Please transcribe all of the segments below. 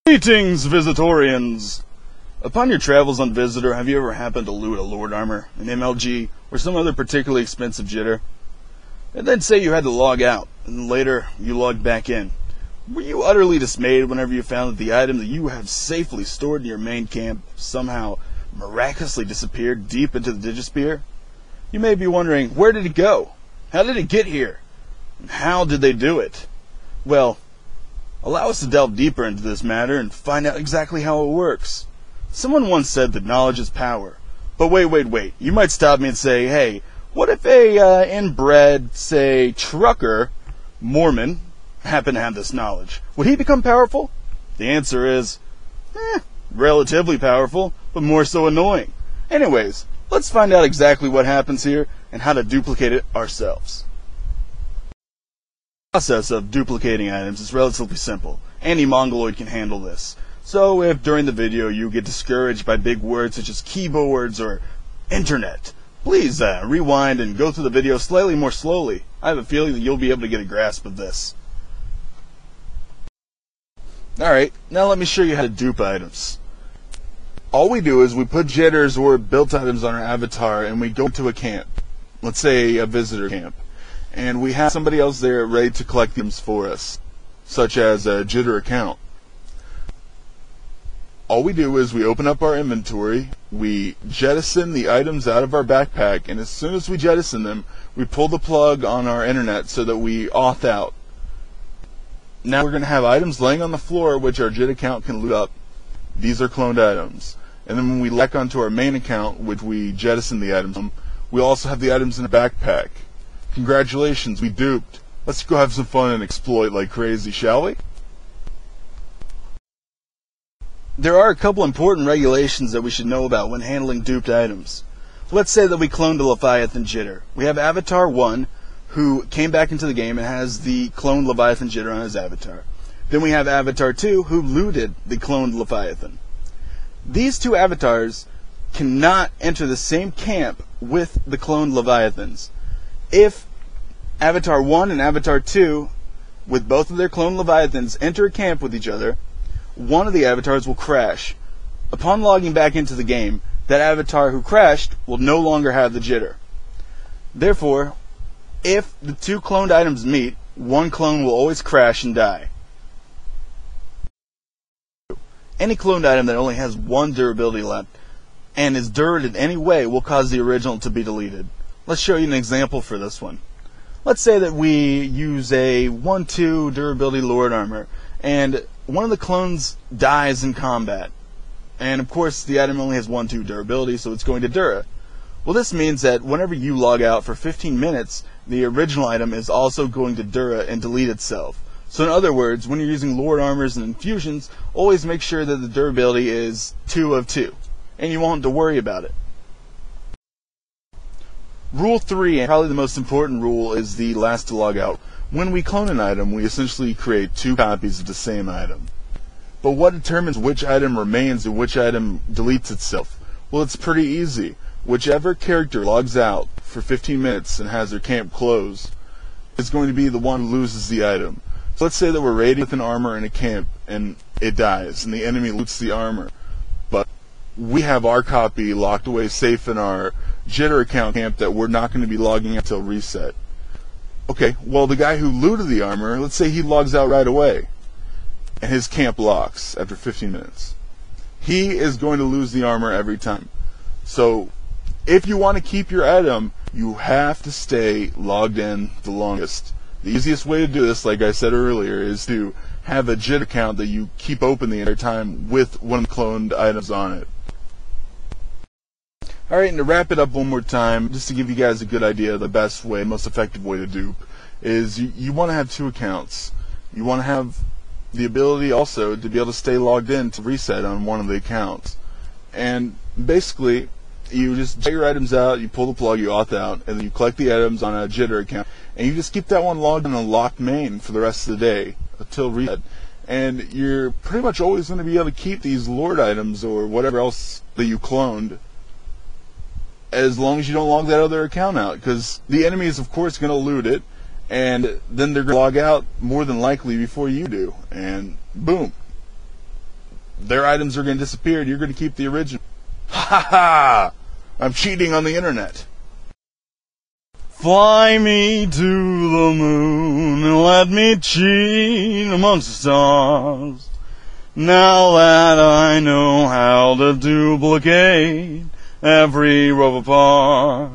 Greetings, Visitorians! Upon your travels on Visitor, have you ever happened to loot a Lord Armor, an MLG, or some other particularly expensive jitter? And then say you had to log out, and later you logged back in. Were you utterly dismayed whenever you found that the item that you have safely stored in your main camp somehow miraculously disappeared deep into the Digisphere? You may be wondering, where did it go? How did it get here? And how did they do it? Well, allow us to delve deeper into this matter and find out exactly how it works. Someone once said that knowledge is power. But wait. You might stop me and say, hey, what if a inbred, say, trucker, Mormon, happened to have this knowledge? Would he become powerful? The answer is, relatively powerful, but more so annoying. Anyways, let's find out exactly what happens here and how to duplicate it ourselves. The process of duplicating items is relatively simple. Any mongoloid can handle this. So if during the video you get discouraged by big words such as keyboards or internet, please rewind and go through the video slightly more slowly. I have a feeling that you'll be able to get a grasp of this. Alright, now let me show you how to dupe items. All we do is we put jitters or built items on our avatar and we go to a camp. Let's say a visitor camp. And we have somebody else there ready to collect items for us, such as a jitter account. All we do is we open up our inventory, we jettison the items out of our backpack, and as soon as we jettison them, we pull the plug on our internet so that we auth out. Now we're going to have items laying on the floor which our JIT account can loot up. These are cloned items. And then when we log onto our main account, which we jettison the items from, we also have the items in a backpack. Congratulations, we duped. Let's go have some fun and exploit like crazy, shall we? There are a couple important regulations that we should know about when handling duped items. Let's say that we cloned a Leviathan jitter. We have Avatar 1, who came back into the game and has the cloned Leviathan jitter on his avatar. Then we have Avatar 2, who looted the cloned Leviathan. These two avatars cannot enter the same camp with the cloned Leviathans. If Avatar 1 and Avatar 2, with both of their cloned Leviathans, enter a camp with each other, one of the avatars will crash. Upon logging back into the game, that avatar who crashed will no longer have the jitter. Therefore, if the two cloned items meet, one clone will always crash and die. Any cloned item that only has one durability left and is durred in any way will cause the original to be deleted. Let's show you an example for this one. Let's say that we use a 1-2 durability Lord Armor, and one of the clones dies in combat. And of course, the item only has 1-2 durability, so it's going to dur it. Well, this means that whenever you log out for 15 minutes, the original item is also going to dur it and delete itself. So in other words, when you're using Lord Armors and infusions, always make sure that the durability is 2 of 2, and you won't have to worry about it. Rule 3, and probably the most important rule, is the last to log out. When we clone an item, we essentially create 2 copies of the same item. But what determines which item remains and which item deletes itself? Well, it's pretty easy. Whichever character logs out for 15 minutes and has their camp closed is going to be the one who loses the item. So let's say that we're raiding with an armor in a camp and it dies and the enemy loots the armor. But we have our copy locked away safe in our jitter account camp that we're not going to be logging out until reset. Okay, well, the guy who looted the armor, let's say he logs out right away and his camp locks after 15 minutes. He is going to lose the armor every time. So if you want to keep your item, you have to stay logged in the longest. The easiest way to do this, like I said earlier, is to have a JIT account that you keep open the entire time with one of the cloned items on it. Alright, and to wrap it up one more time, just to give you guys a good idea, the best way, most effective way to dupe, is you want to have 2 accounts. You want to have the ability also to be able to stay logged in to reset on one of the accounts. And basically, you just get your items out, you pull the plug, you auth out, and then you collect the items on a jitter account. And you just keep that one logged in a locked main for the rest of the day until reset. And you're pretty much always going to be able to keep these Lord items or whatever else that you cloned as long as you don't log that other account out. Because the enemy is, of course, going to loot it, and then they're going to log out more than likely before you do. And boom. Their items are going to disappear and you're going to keep the original. Ha ha ha! I'm cheating on the internet. Fly me to the moon and let me cheat amongst the stars. Now that I know how to duplicate every rover part.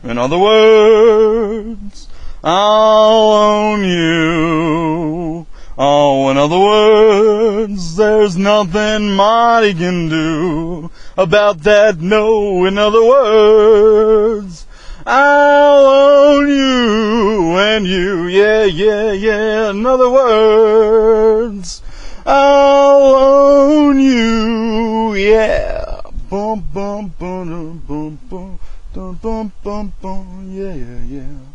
In other words, I'll own you. Oh, in other words, there's nothing Marty can do about that. No, in other words, I'll own you and you, yeah, yeah, yeah. In other words, I'll own you, yeah. Bum bum bum bum bum bum bum bum bum, yeah, yeah, yeah.